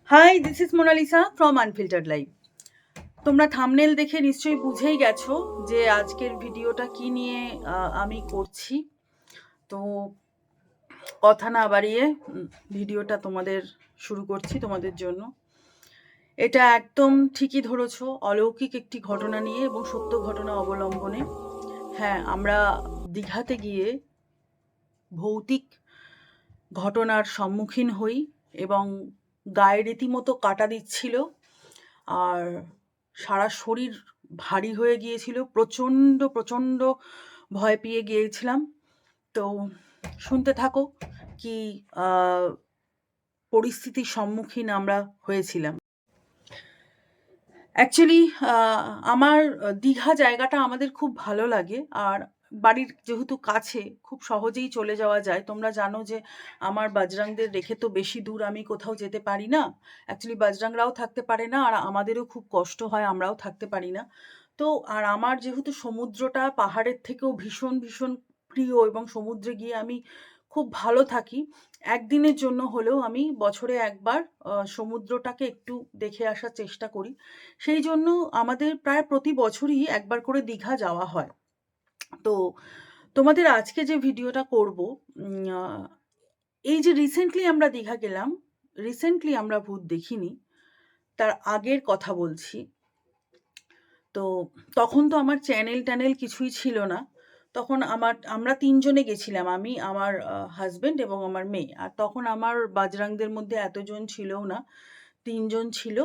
High, this is Monalisa from unfiltered life. তোমরা thumbnail দেখে নিশ্চয়ই বুঝেই গেছো যে আজকের ভিডিওটা কি নিয়ে আমি করছি। তো কথা না বাড়িয়ে ভিডিওটা তোমাদের শুরু করছি তোমাদের জন্য। এটা একদম ঠিকই ধরেছো, অলৌকিক একটি ঘটনা নিয়ে এবং সত্য ঘটনা অবলম্বনে। হ্যাঁ, আমরা দীঘাতে গিয়ে ভৌতিক ঘটনার সম্মুখীন হই এবং গায়ে রীতিমতো কাটা দিচ্ছিল, আর সারা শরীর ভারী হয়ে গিয়েছিল, প্রচণ্ড প্রচণ্ড ভয় পেয়ে গিয়েছিলাম। তো শুনতে থাকো কি পরিস্থিতির সম্মুখীন আমরা হয়েছিলাম। অ্যাকচুয়ালি আমার দীঘা জায়গাটা আমাদের খুব ভালো লাগে, আর বাড়ির যেহেতু কাছে খুব সহজেই চলে যাওয়া যায়। তোমরা জানো যে আমার বাজরাংদের রেখে তো বেশি দূর আমি কোথাও যেতে পারি না। অ্যাকচুয়ালি বাজরাংরাও থাকতে পারে না, আর আমাদেরও খুব কষ্ট হয়, আমরাও থাকতে পারি না। তো আর আমার যেহেতু সমুদ্রটা পাহাড়ের থেকেও ভীষণ ভীষণ প্রিয় এবং সমুদ্রে গিয়ে আমি খুব ভালো থাকি। একদিনের জন্য হলেও আমি বছরে একবার সমুদ্রটাকে একটু দেখে আসার চেষ্টা করি। সেই জন্য আমাদের প্রায় প্রতি বছরই একবার করে দীঘা যাওয়া হয়। তো তোমাদের আজকে যে ভিডিওটা করব, এই যে রিসেন্টলি আমরা দীঘা গেলাম, রিসেন্টলি আমরা ভূত দেখিনি, তার আগের কথা বলছি। তো তখন তো আমার চ্যানেল কিছুই ছিল না। তখন আমরা ৩ জনে গেছিলাম। আমি, আমার হাসব্যান্ড এবং আমার মেয়ে। আর তখন আমার বাজরাংদের মধ্যে এতজন ছিলও না। ৩ জন ছিল।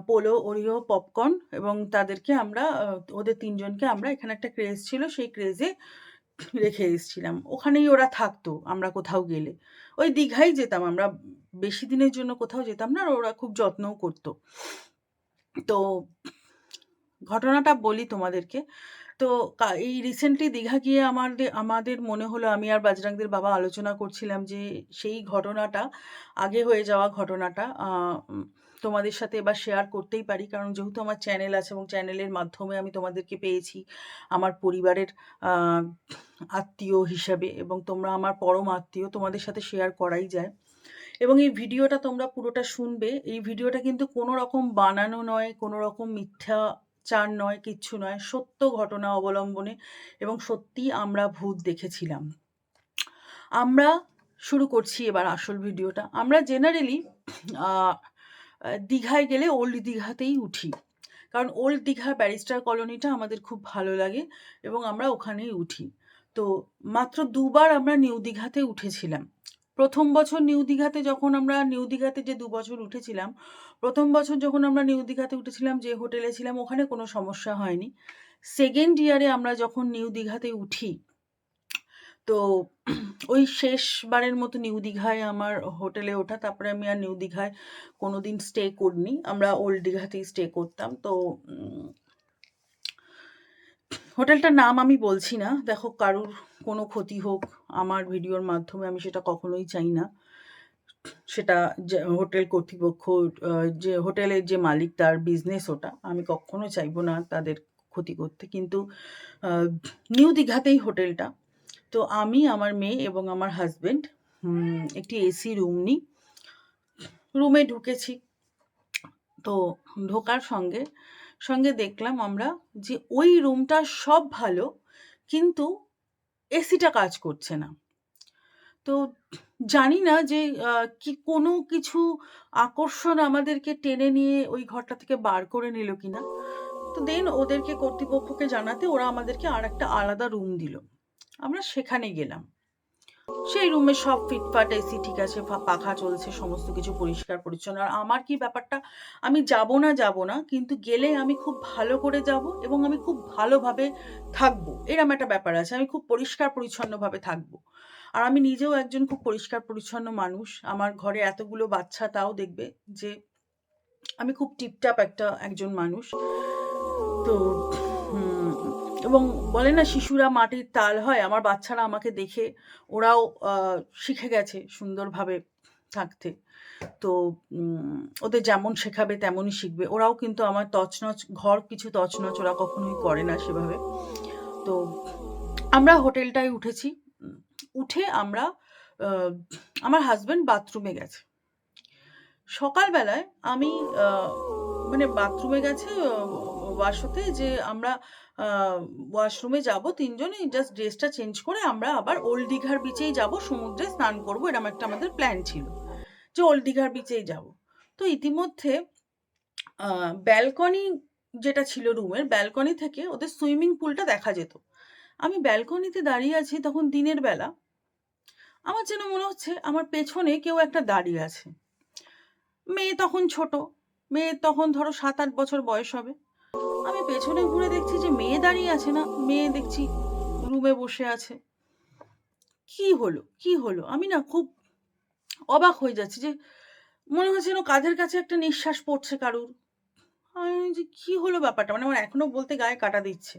পোলো, ওরিও, পপকর্ন, এবং তাদেরকে আমরা ওদের ৩ জনকে আমরা, এখানে একটা ক্রেজ ছিল, সেই ক্রেজে রেখে এসেছিলাম। ওখানেই ওরা থাকতো আমরা কোথাও গেলে। ওই দীঘাই যেতাম আমরা। বেশি দিনের জন্য কোথাও যেতাম না, আর ওরা খুব যত্নও করতো। তো ঘটনাটা বলি তোমাদেরকে। তো এই রিসেন্টলি দীঘা গিয়ে আমাদের মনে হলো, আমি আর বাজরাংদের বাবা আলোচনা করছিলাম যে সেই ঘটনাটা, আগে হয়ে যাওয়া ঘটনাটা তোমাদের সাথে এবার শেয়ার করতেই পারি। কারণ যেহেতু আমার চ্যানেল আছে এবং চ্যানেলের মাধ্যমে আমি তোমাদেরকে পেয়েছি আমার পরিবারের আত্মীয় হিসাবে, এবং তোমরা আমার পরম আত্মীয়, তোমাদের সাথে শেয়ার করাই যায়। এবং এই ভিডিওটা তোমরা পুরোটা শুনবে। এই ভিডিওটা কিন্তু কোনো রকম বানানো নয়, কোনো রকম মিথ্যাচার নয়, কিচ্ছু নয়। সত্য ঘটনা অবলম্বনে, এবং সত্যিই আমরা ভূত দেখেছিলাম। আমরা শুরু করছি এবার আসল ভিডিওটা। আমরা জেনারেলি দীঘায় গেলে ওল্ড দীঘাতেই উঠি। কারণ ওল্ড দীঘার ব্যারিস্টার কলোনিটা আমাদের খুব ভালো লাগে এবং আমরা ওখানেই উঠি। তো মাত্র ২ বার আমরা নিউ দীঘাতে উঠেছিলাম। ১ম বছর নিউ দীঘাতে, যখন আমরা নিউ দীঘাতে যে ২ বছর উঠেছিলাম, ১ম বছর যখন আমরা নিউ দীঘাতে উঠেছিলাম, যে হোটেলে ছিলাম ওখানে কোনো সমস্যা হয়নি। 2nd ইয়ারে আমরা যখন নিউ দীঘাতে উঠি, তো ওই শেষবারের মতো নিউ দীঘায় আমার হোটেলে ওঠা। তারপরে আমি আর নিউ দীঘায় কোনোদিন স্টে করিনি। আমরা ওল্ড দীঘাতেই স্টে করতাম। তো হোটেলটার নাম আমি বলছি না। দেখো, কারুর কোনো ক্ষতি হোক আমার ভিডিওর মাধ্যমে, আমি সেটা কখনোই চাই না। সেটা যে হোটেল কর্তৃপক্ষ, যে হোটেলের যে মালিক, তার বিজনেস ওটা। আমি কখনো চাইবো না তাদের ক্ষতি করতে। কিন্তু নিউ দীঘাতেই হোটেলটা। তো আমি, আমার মেয়ে এবং আমার হাসব্যান্ড একটি এসি রুম নিই। রুমে ঢুকেছি। তো ঢোকার সঙ্গে সঙ্গে দেখলাম আমরা যে ওই রুমটা সব ভালো, কিন্তু এসিটা কাজ করছে না। তো জানি না যে কি কোনো কিছু আকর্ষণ আমাদেরকে টেনে নিয়ে ওই ঘরটা থেকে বার করে নিল কিনা। তো দেন ওদেরকে, কর্তৃপক্ষকে জানাতে ওরা আমাদেরকে আরেকটা আলাদা রুম দিল। আমরা সেখানে গেলাম। সেই রুমে সব ফিটফাট, এসি ঠিক আছে, পাখা চলছে, সমস্ত কিছু পরিষ্কার পরিচ্ছন্ন। আর আমার কি ব্যাপারটা, আমি যাব না, কিন্তু গেলে আমি খুব ভালো করে যাব এবং আমি খুব ভালোভাবে থাকবো, এরম একটা ব্যাপার আছে। আমি খুব পরিষ্কার পরিচ্ছন্নভাবে থাকবো। আর আমি নিজেও একজন খুব পরিষ্কার পরিচ্ছন্ন মানুষ। আমার ঘরে এতগুলো বাচ্চা, তাও দেখবে যে আমি খুব টিপটাপ একজন মানুষ। তো এবং বলে না, শিশুরা মাটির তাল হয়। আমার বাচ্চারা আমাকে দেখে ওরাও শিখে গেছে সুন্দরভাবে থাকতে। তো ওদের যেমন শেখাবে তেমনই শিখবে। ওরাও কিন্তু আমার ঘর কিছু তছনছ ওরা কখনোই করে না সেভাবে। তো আমরা হোটেলটায় উঠেছি। উঠে আমরা, আমার হাসব্যান্ড বাথরুমে গেছে। সকালবেলায় আমি মানে বাথরুমে গেছে ওয়াশ হতে, যে আমরা ওয়াশরুমে যাবো ৩ জনই, জাস্ট ড্রেসটা চেঞ্জ করে আমরা আবার ওল্ড দীঘার বিচেই যাবো, সমুদ্রে স্নান করবো, এরকম একটা আমাদের প্ল্যান ছিল যে ওল্ড দীঘার বিচেই যাবো। তো ইতিমধ্যে ব্যালকনি যেটা ছিল রুমের, ব্যালকনি থেকে ওদের সুইমিং পুলটা দেখা যেত। আমি ব্যালকনিতে দাঁড়িয়ে আছি তখন দিনের বেলা। আমার যেন মনে হচ্ছে আমার পেছনে কেউ একটা দাঁড়িয়ে আছে। মেয়ে তখন ছোট, মেয়ের তখন ধরো ৭-৮ বছর বয়স হবে। আমি পেছনে ঘুরে দেখছি যে মেয়ে দাঁড়িয়ে আছে না, মেয়ে দেখছি রুমে বসে আছে। কি হলো? কি হলো? আমি না খুব অবাক হয়ে যাচ্ছি যে মনে হচ্ছে যেন কাঁধের কাছে একটা নিঃশ্বাস পড়ছে কারুর। আমি যে কি হলো ব্যাপারটা? মানে আমার এখনো বলতে গায়ে কাঁটা দিচ্ছে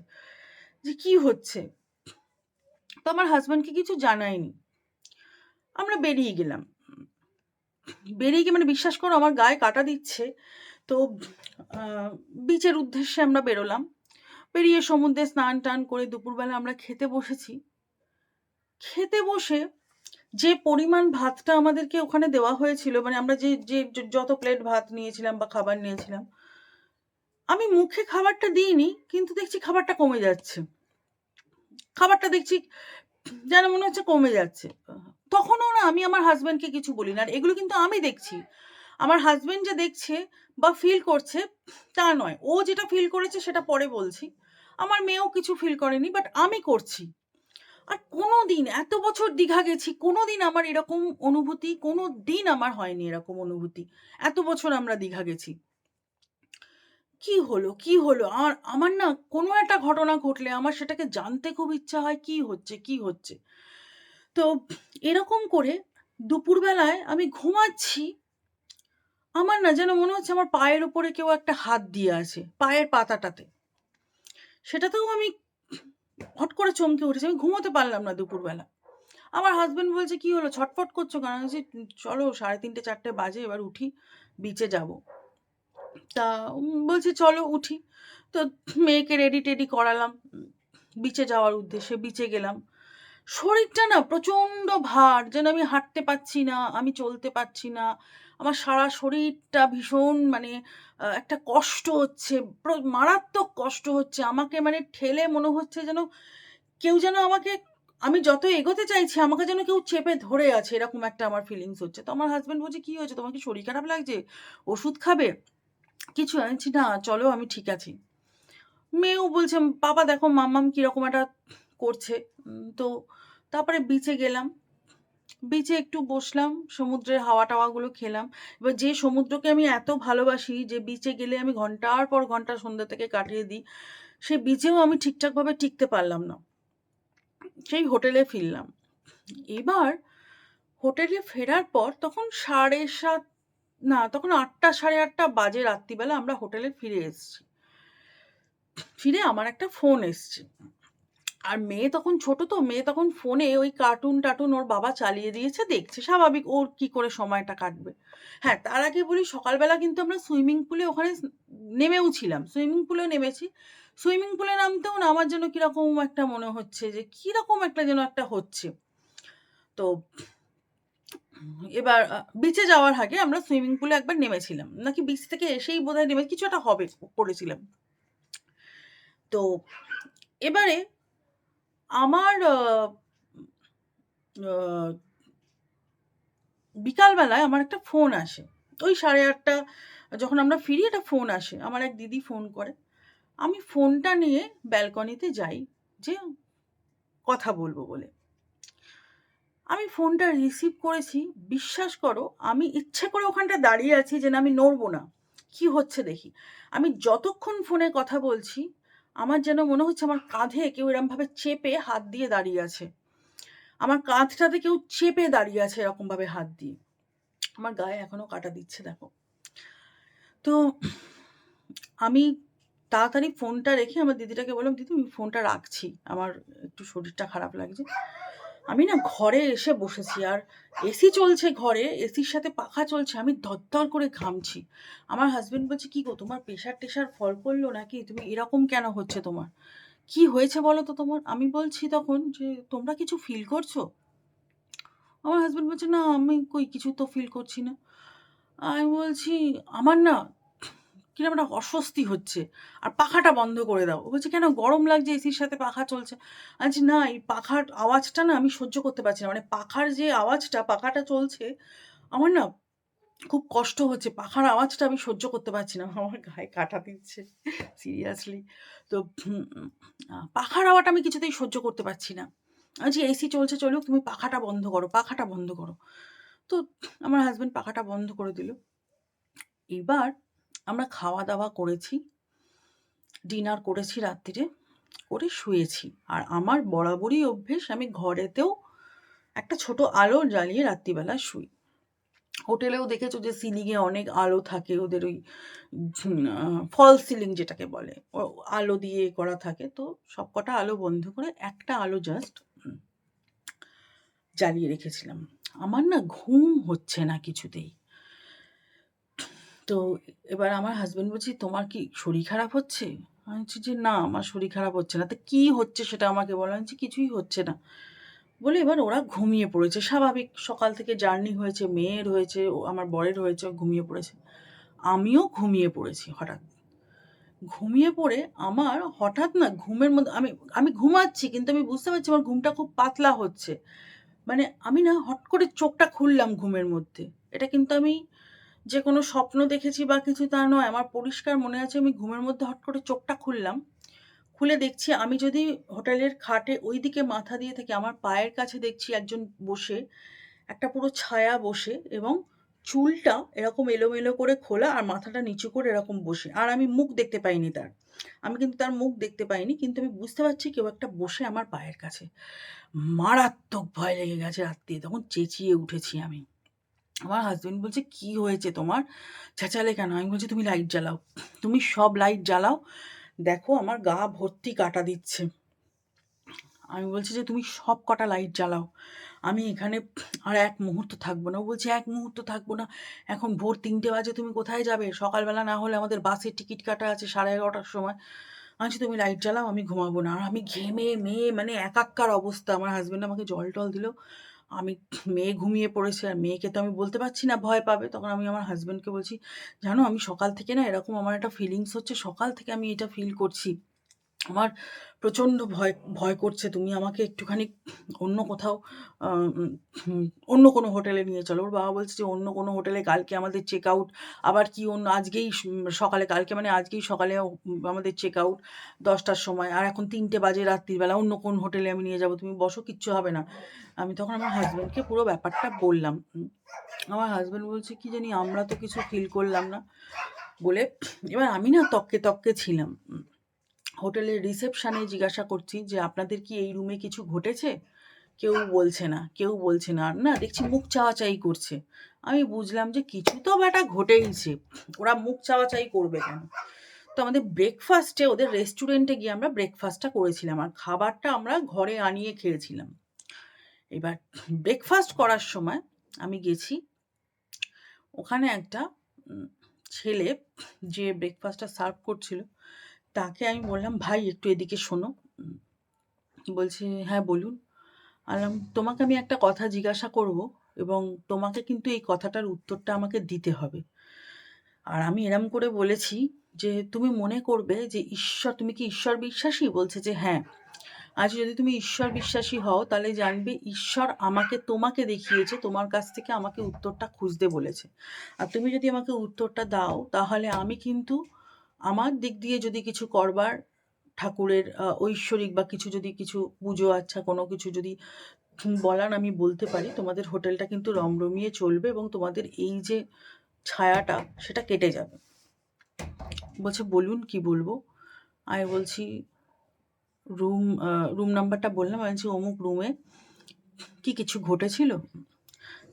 যে কি হচ্ছে? তো আমার হাসব্যান্ডকে কিছু জানাইনি। আমরা বেরিয়ে গেলাম। বেরিয়ে গিয়ে মানে বিশ্বাস করো আমার গায়ে কাঁটা দিচ্ছে। তো আ বিচের উদ্দেশ্যে আমরা বেরোলাম। বেরিয়ে সমুদ্রে স্নান-টান করে দুপুরবেলা আমরা খেতে বসেছি। খেতে বসে যে পরিমাণ ভাতটা আমাদেরকে ওখানে দেওয়া হয়েছিল, মানে আমরা যত প্লেট ভাত নিয়েছিলাম বা খাবার নিয়েছিলাম, আমি মুখে খাবারটা দিইনি, কিন্তু দেখছি খাবারটা কমে যাচ্ছে। খাবারটা দেখছি যেন মনে হচ্ছে কমে যাচ্ছে। তখনও না আমি আমার হাসব্যান্ডকে কিছু বলি না। আর এগুলো কিন্তু আমি দেখছি। আমার হাসব্যান্ড যে দেখছে বা ফিল করছে তা নয়। ও যেটা ফিল করেছে সেটা পরে বলছি। আমার মেয়েও কিছু ফিল করেনি, বাট আমি করছি। আর কোনোদিন এত বছর দীঘা গেছি, কোনোদিন আমার এরকম অনুভূতি কোনোদিন আমার হয়নি এরকম অনুভূতি। এত বছর আমরা দীঘা গেছি। কি হলো? কি হলো? আর আমার না কোনো একটা ঘটনা ঘটলে আমার সেটাকে জানতে খুব ইচ্ছা হয় কি হচ্ছে, কি হচ্ছে? তো এরকম করে দুপুরবেলায় আমি ঘুমাচ্ছি। আমার না যেন মনে হচ্ছে আমার পায়ের উপরে কেউ একটা হাত দিয়ে আছে, পায়ের পাতাটাতে। সেটাতেও আমি হট করে চমকে উঠেছি। আমি ঘুমোতে পারলাম না দুপুরবেলা। আমার হাসব্যান্ড বলছে, "কি হলো? ছটফট করছো কেন?" আমি বলছি, "চলো ৩:৩০ ৪টে বাজে, এবার উঠি, বিচে যাবো।" তা বলছে, "চলো উঠি।" তো মেয়েকে রেডি-টেডি করালাম বিচে যাওয়ার উদ্দেশ্যে। বিচে গেলাম। শরীরটা না প্রচণ্ড ভার, যেন আমি হাঁটতে পারছি না, আমি চলতে পারছি না। আমার সারা শরীরটা ভীষণ মানে একটা কষ্ট হচ্ছে, মারাত্মক কষ্ট হচ্ছে। আমাকে মানে ঠেলে মনে হচ্ছে যেন কেউ যেন আমাকে, আমি যত এগোতে চাইছি আমাকে যেন কেউ চেপে ধরে আছে, এরকম একটা আমার ফিলিংস হচ্ছে। তো আমার হাসব্যান্ড বলছে, "কি হয়েছে? তোমার কি শরীর খারাপ লাগছে? ওষুধ খাবে?" কিছু আমি বলছি, "না, চলো আমি ঠিক আছি।" মেয়েও বলছে, "বাবা দেখো মাম্মাম কিরকম একটা করছে।" তো তারপরে বিচে গেলাম। বিচে একটু বসলাম, সমুদ্রের হাওয়া-টাওয়াগুলো খেলাম। এবার যে সমুদ্রকে আমি এত ভালোবাসি, যে বিচে গেলে আমি ঘন্টার পর ঘন্টা সন্ধ্যা থেকে কাটিয়ে দিই, সেই বিচেও আমি ঠিকঠাকভাবে টিকতে পারলাম না। সেই হোটেলে ফিরলাম। এবার হোটেলে ফেরার পর তখন ৭:৩০, না তখন ৮টা ৮:৩০ বাজে রাত্রিবেলা আমরা হোটেলে ফিরে এসছি। ফিরে আমার একটা ফোন এসছে। আর মেয়ে তখন ছোট, তো মেয়ে তখন ফোনে ওই কার্টুন-টার্টুন ওর বাবা চালিয়ে দিয়েছে, দেখছে। স্বাভাবিক, ওর কি করে সময়টা কাটবে। হ্যাঁ, তার আগে বলি সকালবেলা কিন্তু আমরা সুইমিং পুলে ওখানে নেমেও ছিলাম। সুইমিং পুলেও নেমেছি। সুইমিং পুলে নামতেও না আমার যেন কিরকম একটা মনে হচ্ছে যে কিরকম একটা যেন একটা হচ্ছে। তো এবার বিচে যাওয়ার আগে আমরা সুইমিং পুলে একবার নেমেছিলাম। নাকি বিচ থেকে এসেই বোধহয় কিছু একটা হবে করেছিলাম। তো এবারে আমার আ বিকালবেলায় আমার একটা ফোন আসে। ওই 8:30 যখন আমরা ফিরি একটা ফোন আসে। আমার এক দিদি ফোন করে। আমি ফোনটা নিয়ে ব্যালকনিতে যাই যে কথা বলব বলে। আমি ফোনটা রিসিভ করেছি। বিশ্বাস করো আমি ইচ্ছে করে ওখানটায় দাঁড়িয়ে আছি যে না আমি নড়বো না। কি হচ্ছে দেখি। আমি যতক্ষণ ফোনে কথা বলছি, আমার যেন মনে হচ্ছে আমার কাঁধে কেউ এরমভাবে চেপে হাত দিয়ে দাঁড়িয়ে আছে। আমার কাঁধটাতে কেউ চেপে দাঁড়িয়ে আছে এরকমভাবে হাত দিয়ে। আমার গায়ে এখনো কাঁটা দিচ্ছে দেখো। তো আমি তাড়াতাড়ি ফোনটা রেখে আমার দিদিটাকে বললাম, "দিদি আমি ফোনটা রাখছি। আমার একটু শরীরটা খারাপ লাগছে।" আমি না ঘরে এসে বসেছি। আর এসি চলছে ঘরে, এসির সাথে পাখা চলছে। আমি দরদর করে ঘামছি। আমার হাসব্যান্ড বলছে, "কি গো তোমার প্রেশার-টেশার ফল করলো নাকি? তুমি এরকম কেন হচ্ছে তোমার? কি হয়েছে বলো তো তোমার?" আমি বলছি তখন যে, "তোমরা কিছু ফিল করছো?" আমার হাসব্যান্ড বলছে, "না আমি কই কিছু তো ফিল করছি না।" আমি বলছি, "আমার না কিরম একটা অস্বস্তি হচ্ছে। আর পাখাটা বন্ধ করে দাও।" ও বলছে, "কেন? গরম লাগছে, এসির সাথে পাখা চলছে।" আমি বলছি, "না, এই পাখার আওয়াজটা না আমি সহ্য করতে পারছি না। মানে পাখার যে আওয়াজটা, পাখাটা চলছে, আমার না খুব কষ্ট হচ্ছে। পাখার আওয়াজটা আমি সহ্য করতে পারছি না।" আমার গায়ে কাঁটা দিচ্ছে। সিরিয়াসলি। তো উম পাখার আওয়াজটা আমি কিছুতেই সহ্য করতে পারছি না। আমি বলছি, "এসি চলছে চলুক, তুমি পাখাটা বন্ধ করো, পাখাটা বন্ধ করো।" তো আমার হাসব্যান্ড পাখাটা বন্ধ করে দিল। এবার আমরা খাওয়া-দাওয়া করেছি, ডিনার করেছি রাত্তিরে, করে শুয়েছি। আর আমার বরাবরই অভ্যেস আমি ঘরেতেও একটা ছোট আলো জ্বালিয়ে রাত্রিবেলা শুই। হোটেলেও দেখেছো যে সিলিংয়ে অনেক আলো থাকে, ওদের ওই ফলস সিলিং যেটাকে বলে। আলো দিয়ে করা থাকে। তো সবকটা আলো বন্ধ করে একটা আলো জাস্ট জ্বালিয়ে রেখেছিলাম। আমার না ঘুম হচ্ছে না কিছুতেই। তো এবার আমার হাসব্যান্ড বলছে, "তোমার কি শরীর খারাপ হচ্ছে?" আমি বলছি যে, "না, আমার শরীর খারাপ হচ্ছে না।" "তা কি হচ্ছে সেটা আমাকে বলো।" আমি বলছি, "কিছুই হচ্ছে না।" বলে এবার ওরা ঘুমিয়ে পড়েছে। স্বাভাবিক, সকাল থেকে জার্নি হয়েছে, মেয়ের হয়েছে, আমার বরের হয়েছে, ও ঘুমিয়ে পড়েছে। আমিও ঘুমিয়ে পড়েছি হঠাৎ। ঘুমিয়ে পড়ে আমার হঠাৎ না ঘুমের মধ্যে আমি আমি ঘুমাচ্ছি, কিন্তু আমি বুঝতে পারছি আমার ঘুমটা খুব পাতলা হচ্ছে। মানে আমি না হট করে চোখটা খুললাম ঘুমের মধ্যে। এটা কিন্তু আমি যে কোনো স্বপ্ন দেখেছি বা কিছু তা নয়। আমার পরিষ্কার মনে আছে আমি ঘুমের মধ্যে হট করে চোখটা খুললাম। খুলে দেখছি আমি যদি হোটেলের খাটে ওইদিকে মাথা দিয়ে থাকি, আমার পায়ের কাছে দেখছি একজন বসে, একটা পুরো ছায়া বসে, এবং চুলটা এরকম এলোমেলো করে খোলা আর মাথাটা নিচু করে এরকম বসে। আর আমি মুখ দেখতে পাইনি তার। আমি কিন্তু তার মুখ দেখতে পাইনি। কিন্তু আমি বুঝতে পারছি কেউ একটা বসে আমার পায়ের কাছে। মারাত্মক ভয় লেগে গেছে রাত্তিরে। তখন চেঁচিয়ে উঠেছি আমি। আমার হাসব্যান্ড বলছে, "কি হয়েছে তোমার? চেঁচালে কেন?" আমি বলছি, "তুমি লাইট জ্বালাও। তুমি সব লাইট জ্বালাও। দেখো আমার গা ভর্তি কাঁটা দিচ্ছে।" আমি বলছি যে, "তুমি সব কটা লাইট জ্বালাও। আমি এখানে আর এক মুহূর্ত থাকবো না।" ও বলছে, "এক মুহূর্ত থাকবো না। এখন ভোর ৩টে বাজে, তুমি কোথায় যাবে? সকালবেলা না হলে আমাদের বাসের টিকিট কাটা আছে 11:30টার সময়।" আমি বলছি, "তুমি লাইট জ্বালাও, আমি ঘুমাবো না।" আর আমি ঘেমে মানে একাক্কার অবস্থা। আমার হাসব্যান্ড আমাকে জল-টল দিল। আমি মেয়ে ঘুমিয়ে পড়েছে, আর মেয়েকে তো আমি বলতে পারছি না, ভয় পাবে। তখন আমি আমার হাসব্যান্ডকে বলছি, "জানো আমি সকাল থেকে না এরকম আমার একটা ফিলিংস হচ্ছে। সকাল থেকে আমি এটা ফিল করছি। আমার প্রচণ্ড ভয় ভয় করছে। তুমি আমাকে একটুখানি অন্য কোথাও আ উম অন্য কোনো হোটেলে নিয়ে চলো।" ওর বাবা বলছে যে, "অন্য কোনো হোটেলে কালকে আমাদের চেক আউট। আবার কি অন্য আজকেই সকালে, কালকে মানে আজকেই সকালে আমাদের চেক আউট ১০টার সময়। আর এখন ৩টে বাজে রাত্রিবেলা। অন্য কোন হোটেলে আমি নিয়ে যাবো। তুমি বসো, কিচ্ছু হবে না।" আমি তখন আমার হাসব্যান্ডকে পুরো ব্যাপারটা বললাম। আমার হাসব্যান্ড বলছে, "কি জানি, আমরা তো কিছু ফিল করলাম না।" বলে এবার আমি না তক্কে ছিলাম। হোটেলের রিসেপশনে জিজ্ঞাসা করছি যে, "আপনাদের কি এই রুমে কিছু ঘটেছে?" কেউ বলছে না, কেউ বলছে না। আর না দেখছি মুখ চাওয়াচাই করছে। আমি বুঝলাম যে কিছু তো ব্যাটা ঘটেইছে। ওরা মুখ চাওয়াচাই করবে কেন? তো আমাদের ব্রেকফাস্টে, ওদের রেস্টুরেন্টে গিয়ে আমরা ব্রেকফাস্টটা করেছিলাম। আর খাবারটা আমরা ঘরে আনিয়ে খেয়েছিলাম। এবার ব্রেকফাস্ট করার সময় আমি গেছি। ওখানে একটা উম ছেলে, যে ব্রেকফাস্টটা সার্ভ করছিল, তাকে আমি বললাম, "ভাই একটু এদিকে শোনো।" উম বলছে, "হ্যাঁ বলুন।" বললাম, "তোমাকে আমি একটা কথা জিজ্ঞাসা করব, এবং তোমাকে কিন্তু এই কথাটার উত্তরটা আমাকে দিতে হবে। আর আমি এরম করে বলেছি যে, তুমি মনে করবে যে তুমি কি ঈশ্বর বিশ্বাসী?" বলছে যে, "হ্যাঁ।" আজ যদি তুমি ঈশ্বর বিশ্বাসী হও, তাহলে জানবে ঈশ্বর আমাকে তোমাকে দেখিয়েছে, তোমার কাছ থেকে আমাকে উত্তরটা খুঁজতে বলেছে। আর তুমি যদি আমাকে উত্তরটা দাও, তাহলে আমি কিন্তু আমার দিক দিয়ে যদি কিছু করবার, ঠাকুরের ঐশ্বরিক বা কিছু যদি কিছু পুজো আচ্ছা কোনো কিছু যদি বলার আমি বলতে পারি, তোমাদের হোটেলটা কিন্তু রমরমিয়ে চলবে, এবং তোমাদের এই যে ছায়াটা সেটা কেটে যাবে। বলছে, "বলুন কি বলবো?" আমি বলছি, রুম রুম নাম্বারটা বললাম। আমি বলছি, "অমুক রুমে কি কিছু ঘটেছিল?"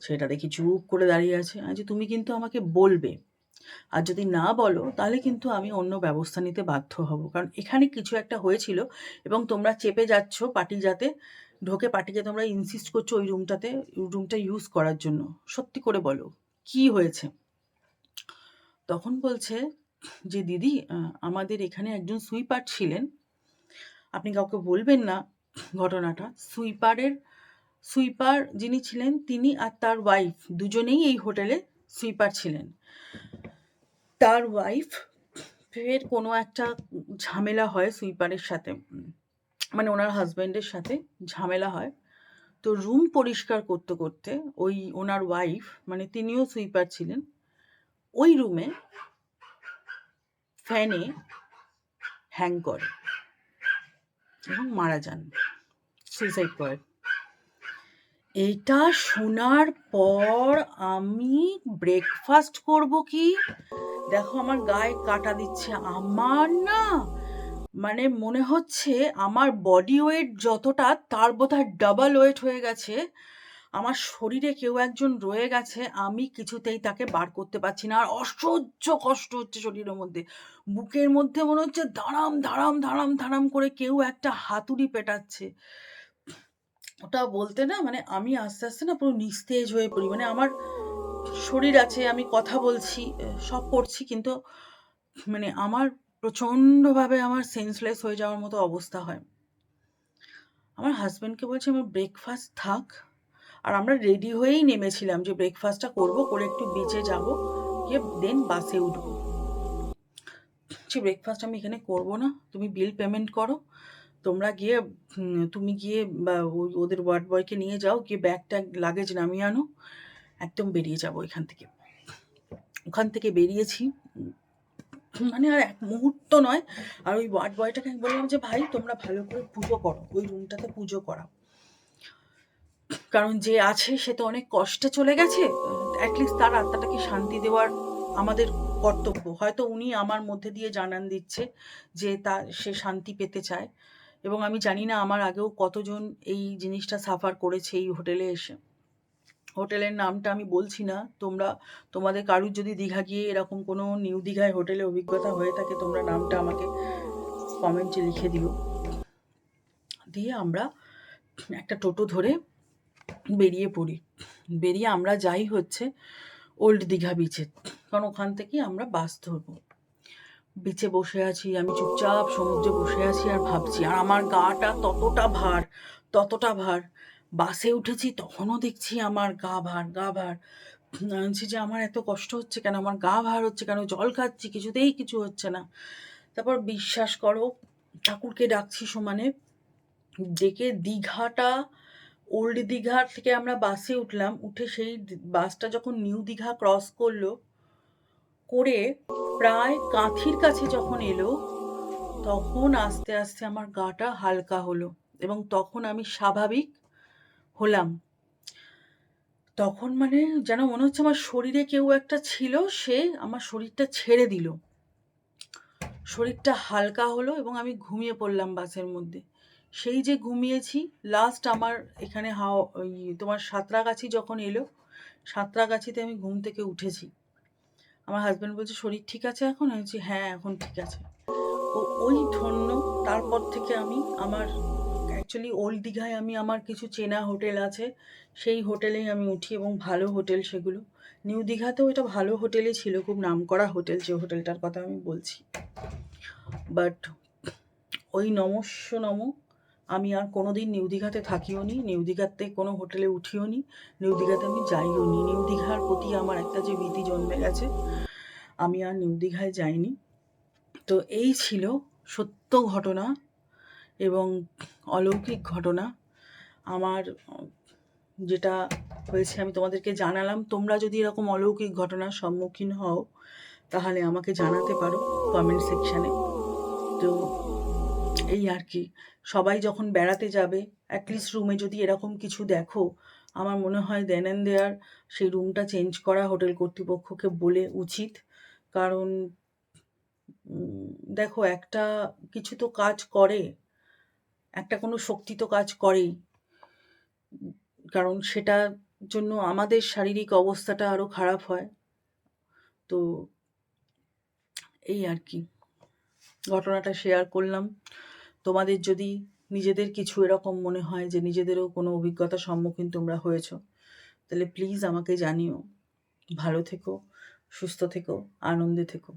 সেটা দেখি চুপ করে দাঁড়িয়ে আছে। আমি বলছি, "তুমি কিন্তু আমাকে বলবে। আর যদি না বলো, তাহলে কিন্তু আমি অন্য ব্যবস্থা নিতে বাধ্য হব। কারণ এখানে কিছু একটা হয়েছিল, এবং তোমরা চেপে যাচ্ছ পার্টিটাতে ঢোকে, পার্টিকে তোমরা ইনসিস্ট করছো ওই রুমটা ইউজ করার জন্য। সত্যি করে বলো, কি হয়েছে?" তখন বলছে যে, "দিদি, আমাদের এখানে একজন সুইপার ছিলেন। আপনি কাউকে বলবেন না ঘটনাটা। সুইপার যিনি ছিলেন, তিনি আর তার ওয়াইফ দুজনেই এই হোটেলে সুইপার ছিলেন। তার ওয়াইফ ফের কোনো একটা ঝামেলা হয় সুইপারের সাথে, মানে ওনার হাজব্যান্ডের সাথে ঝামেলা হয়। তো রুম পরিষ্কার করতে করতে ওই ওনার ওয়াইফ, মানে তিনিও সুইপার ছিলেন, ওই রুমে ফ্যানে হ্যাং করে এবং মারা যান, সুইসাইড করে। এটা শোনার পর আমি ব্রেকফাস্ট করব কি, দেখো আমার গায়ে কাটা দিচ্ছে। আমার না মানে মনে হচ্ছে আমার বডি ওয়েট যতটা, তার বোধহয় ডাবল ওয়েট হয়ে গেছে। আমার শরীরে কেউ একজন রয়ে গেছে, আমি কিছুতেই তাকে বার করতে পারছি না। আর অসহ্য কষ্ট হচ্ছে শরীরের মধ্যে, বুকের মধ্যে মনে হচ্ছে ধাড়াম ধাড়াম ধাড়াম ধাড়াম করে কেউ একটা হাতুড়ি পেটাচ্ছে। ওটা বলতে না মানে আমি আস্তে আস্তে না পুরো নিস্তেজ হয়ে পড়ি। মানে আমার শরীর আছে, আমি কথা বলছি, সব করছি, কিন্তু মানে আমার প্রচণ্ডভাবে আমার সেন্সলেস হয়ে যাওয়ার মতো অবস্থা হয়। আমার হাজব্যান্ডকে বলছি আমার ব্রেকফাস্ট থাক, আর আমরা রেডি হয়েই নেমেছিলাম যে ব্রেকফাস্টটা করব, করে একটু বিচে যাব, গিয়ে দেন বাসে উঠবো। সে ব্রেকফাস্ট আমি এখানে করব না, তুমি বিল পেমেন্ট করো, তোমরা গিয়ে তুমি গিয়ে বা ওদের ওয়ার্ড বয়কে নিয়ে যাও, গিয়ে ব্যাগ ট্যাগ লাগেজ নামিয়ে আনো, একদম বেরিয়ে যাবো এখান থেকে। ওখান থেকে বেরিয়েছি, মানে আর এক মুহূর্ত নয়। আর ওই ওয়ার্ড বয়টাকে আমি বললাম যে ভাই তোমরা ভালো করে পুজো করো, ওই রুমটাতে পুজো করা, কারণ যে আছে সে তো অনেক কষ্টে চলে গেছে, অ্যাটলিস্ট তার আত্মাটাকে শান্তি দেওয়ার আমাদের কর্তব্য। হয়তো উনি আমার মধ্যে দিয়ে জানান দিচ্ছে যে সে শান্তি পেতে চায়, এবং আমি জানি না আমার আগেও কতজন এই জিনিসটা সাফার করেছে এই হোটেলে এসে। হোটেলের নামটা আমি বলছি না, তোমাদের কারুর যদি দীঘা গিয়ে এরকম কোনো নিউ দীঘায় হোটেলে অভিজ্ঞতা হয়ে থাকে, তোমরা নামটা আমাকে কমেন্টে লিখে দিও। দিয়ে আমরা একটা টোটো ধরে বেরিয়ে পড়ি, বেরিয়ে আমরা যাই হচ্ছে ওল্ড দীঘা বিচে, কারণ ওখান থেকে আমরা বাস ধরবো। বিচে বসে আছি, আমি চুপচাপ সমুদ্রে বসে আছি আর ভাবছি, আর আমার গাটা ততটা ভার। বাসে উঠেছি তখনও দেখছি আমার গা ভার। বলছি যে আমার এত কষ্ট হচ্ছে কেন, আমার গা ভার হচ্ছে কেন, জল খাচ্ছি কিছুতেই কিছু হচ্ছে না। তারপর বিশ্বাস করো ঠাকুরকে ডাকছি সমানে, ডেকে দীঘাটা, ওল্ড দীঘা থেকে আমরা বাসে উঠলাম, উঠে সেই বাসটা যখন নিউ দীঘা ক্রস করে প্রায় কাঁথির কাছে যখন এলো, তখন আস্তে আস্তে আমার গাটা হালকা হলো এবং তখন আমি স্বাভাবিক হলাম। তখন মানে যেন মনে হচ্ছে আমার শরীরে কেউ একটা ছিল, সে আমার শরীরটা ছেড়ে দিল, শরীরটা হালকা হলো এবং আমি ঘুমিয়ে পড়লাম বাসের মধ্যে। সেই যে ঘুমিয়েছি, লাস্ট আমার এখানে তোমার সাঁতরাগাছি যখন এলো, সাঁতরাগাছিতে আমি ঘুম থেকে উঠেছি। আমার হাজব্যান্ড বলছে শরীর ঠিক আছে এখন? আমি বলছি হ্যাঁ এখন ঠিক আছে। ওই ধন্য তারপর থেকে আমি আমার অ্যাকচুয়ালি ওল্ড দীঘায় আমি আমার কিছু চেনা হোটেল আছে, সেই হোটেলেই আমি উঠি, এবং ভালো হোটেল সেগুলো। নিউ দীঘাতেও এটা ভালো হোটেলই ছিল, খুব নামকরা হোটেল যে হোটেলটার কথা আমি বলছি। বাট ওই নমস্য নম আমি আর কোনোদিন নিউ দীঘাতে থাকিও নি, নিউ দীঘাতে কোনো হোটেলে উঠিও নি, নিউ দীঘাতে আমি যাইও নি। নিউ দীঘার প্রতি আমার একটা যে ভীতি জন্মে গেছে, আমি আর নিউ দীঘায় যাইনি। তো এই ছিল সত্য ঘটনা এবং অলৌকিক ঘটনা আমার যেটা হয়েছে, আমি তোমাদেরকে জানালাম। তোমরা যদি এরকম অলৌকিক ঘটনার সম্মুখীন হও তাহলে আমাকে জানাতে পারো কমেন্ট সেকশানে। তো এই আর কি, সবাই যখন বেড়াতে যাবে অ্যাটলিস্ট রুমে যদি এরকম কিছু দেখো, আমার মনে হয় দেন অ্যান্ড দেয়ার সেই রুমটা চেঞ্জ করা হোটেল কর্তৃপক্ষকে বলে উচিত। কারণ দেখো একটা কিছু তো কাজ করে, একটা কোনো শক্তি তো কাজ করেই, কারণ সেটার জন্য আমাদের শারীরিক অবস্থাটা আরও খারাপ হয়। তো এই আর কি, ঘটনাটা শেয়ার করলাম। তোমাদের যদি নিজেদের কিছু এরকম মনে হয় যে নিজেদেরও কোনো অভিজ্ঞতার সম্মুখীন তোমরা হয়েছো, তাহলে প্লিজ আমাকে জানিও। ভালো থেকো, সুস্থ থেকো, আনন্দে থেকো।